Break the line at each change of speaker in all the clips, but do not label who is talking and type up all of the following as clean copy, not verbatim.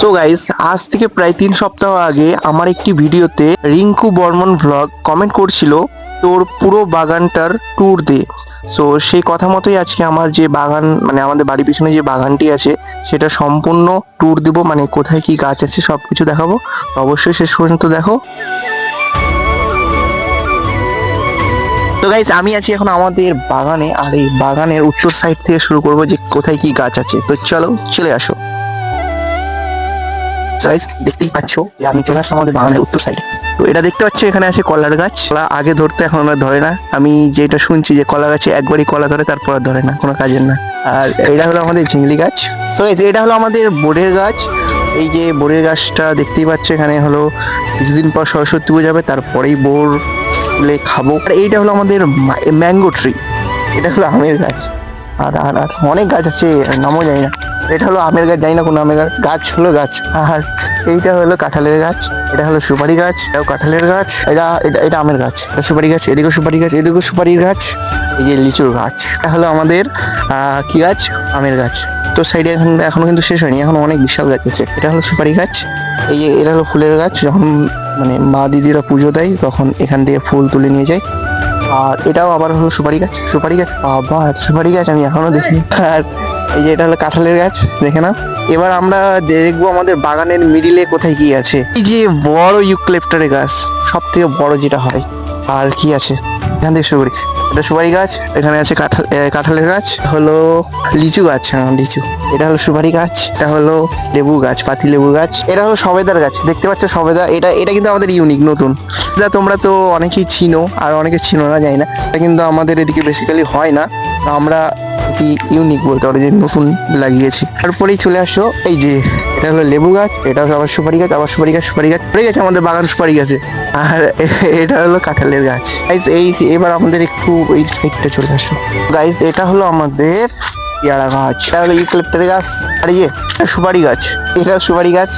তো গাইস, আজ থেকে প্রায় 3 সপ্তাহ আগে আমার একটি ভিডিওতে রিঙ্কু বর্মন ভ্লগ কমেন্ট করছিল তোর পুরো বাগানটার ট্যুর দে। সো সেই কথা মতোই আজকে আমার যে বাগান, মানে আমাদের বাড়ির পিছনে যে বাগানটি আছে সেটা সম্পূর্ণ ট্যুর দিব, মানে কোথায় কি গাছ আছে সব কিছু দেখাবো। তো অবশ্যই শেষ পর্যন্ত দেখো। তো গাইস, আমি আছি এখন আমাদের বাগানে, আর এই বাগানের উত্তর সাইড থেকে শুরু করবো যে কোথায় কি গাছ আছে। তো চলো, চলে আসো। গাইস, দেখতেই পাচ্ছ যে আমি চলে আসলাম আমাদের বাগানের উত্তর সাইডে। তো এটা দেখতে পাচ্ছ, এখানে আছে কলার গাছ। কলা আগে ধরতে, এখন আর ধরে না। আমি যেটা শুনছি যে কলা গাছে একবারই কলা ধরে, তারপর আর ধরে না, কোনো কাজের না। আর এটা হলো আমাদের ঝিংলি গাছ। তো গাইস, এটা হলো আমাদের বোরের গাছ। এই যে বোরের গাছটা দেখতেই পাচ্ছ, এখানে হলো কিছুদিন পর সরস্বতী পুজো যাবে, তারপরেই বোর তুলে খাবো। আর এইটা হলো আমাদের ম্যাঙ্গো ট্রি। এটা হলো আমের গাছ। আর আর আর অনেক গাছ আছে, নামও জানি না। এটা হলো আমের গাছ, জানি না কোনো আমের গাছ। গাছ হলো গাছ। আর এইটা হলো কাঁঠালের গাছ। এটা হলো সুপারি গাছ। এটাও কাঁঠালের গাছ। এটা এটা এটা আমের গাছ। এটা সুপারি গাছ। এদিকেও সুপারি গাছ, এদিকেও সুপারির গাছ। এই যে লিচুর গাছ। এটা হলো আমাদের কি গাছ? আমের গাছ। তো সাইডে এখনো কিন্তু শেষ হয়নি, এখন অনেক বিশাল গাছ আছে। এটা হলো সুপারি গাছ। এই যে এটা হলো ফুলের গাছ। যখন মানে মা দিদিরা পুজো দেয় তখন এখান থেকে ফুল তুলে নিয়ে যায়। আর এটাও আবার হলো সুপারি গাছ। সুপারি গাছ, বাবা সুপারি গাছ আমি এখনো দেখিনি। আর এই যে এটা হলো কাঁঠালের গাছ, দেখে না। এবার আমরা দেখবো আমাদের বাগানের মিডিলে কোথায় কি আছে। এই যে বড় ইউক্যালিপ্টাসের গাছ, সব থেকে বড় যেটা হয়। আর কি আছে এখান থেকে শুরু করি। এটা সুপারি গাছ, এখানে আছে কাঁঠালের গাছ, হলো লিচু গাছ। হ্যাঁ, লিচু। এটা হলো সুপারি গাছ। এটা হলো লেবু গাছ, পাতি লেবু গাছ। এটা হলো সবেদার গাছ, দেখতে পাচ্ছ সবেদা। এটা এটা কিন্তু আমাদের ইউনিক, নতুন। এটা তোমরা তো অনেকেই চিনো, আর অনেকে চিনো না, জানি না। এটা কিন্তু আমাদের এদিকে বেসিক্যালি হয় না। আমরা কি ইউনিক বলতে পারো, যে নতুন লাগিয়েছি। তারপরেই চলে আসো, এই যে এটা হলো লেবু গাছ। এটা হলো আবার সুপারি গাছ, আবার সুপারি গাছ, সুপারি গাছ পড়ে গেছে আমাদের বাগান সুপারি গাছে। আর এটা হলো কাঁঠালের গাছ। গাইস, এবার আমাদের একটু এই সাইডটা চলে আসো। গাইস, এটা হলো আমাদের পেয়ারা গাছ। এটা হলো ইউক্যালিপ্টাস গাছ। আর ইয়ে সুপারি গাছ। এটা সুপারি গাছ।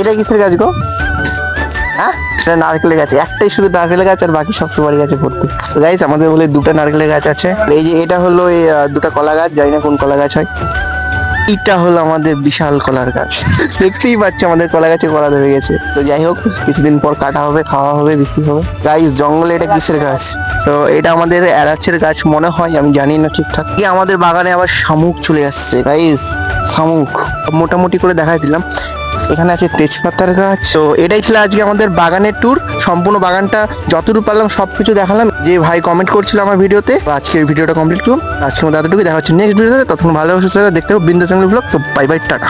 এটা কিসের গাছ গো? হ্যাঁ, এটা নারকেলের গাছ। একটাই শুধু নারকেলের গাছ, আর বাকি সব সুপারি গাছে ভর্তি। তো গাইস, আমাদের বলে 2টা নারকেলের গাছ আছে। এই যে এটা হলো 2টা কলা গাছ, জানি না কোন কলা গাছ হয়। এটা হলো আমাদের বিশাল কলার গাছ। দেখতেই পাচ্ছ আমাদের কলা গাছে কলা ধরে গেছে। তো যাই হোক, কিছুদিন পর কাটা হবে, খাওয়া হবে, বিক্রি হবে। গাইস, জঙ্গলে এটা কিসের গাছ? তো এটা আমাদের এলাচের গাছ মনে হয়, আমি জানি না ঠিকঠাক। কি আমাদের বাগানে আবার শামুক চলে আসছে গাইস। শামুক মোটামুটি করে দেখাই দিলাম। এখানে আছে তেজপাতার গাছ। তো এটাই ছিল আজকে আমাদের বাগানের ট্যুর। সম্পূর্ণ বাগানটা যতটুকু পারলাম সবকিছু দেখালাম। যে ভাই কমেন্ট করছিল আমার ভিডিওতে, তো আজকে এই ভিডিওটা কমপ্লিট করুন। আজকে মতো এতটুকু, দেখা হচ্ছে নেক্সট ভিডিওতে। ততক্ষণ ভালো সুস্থ দেখতে হবে বিন্দু জঙ্গল ব্লগ। তো বাই বাই, টাটা।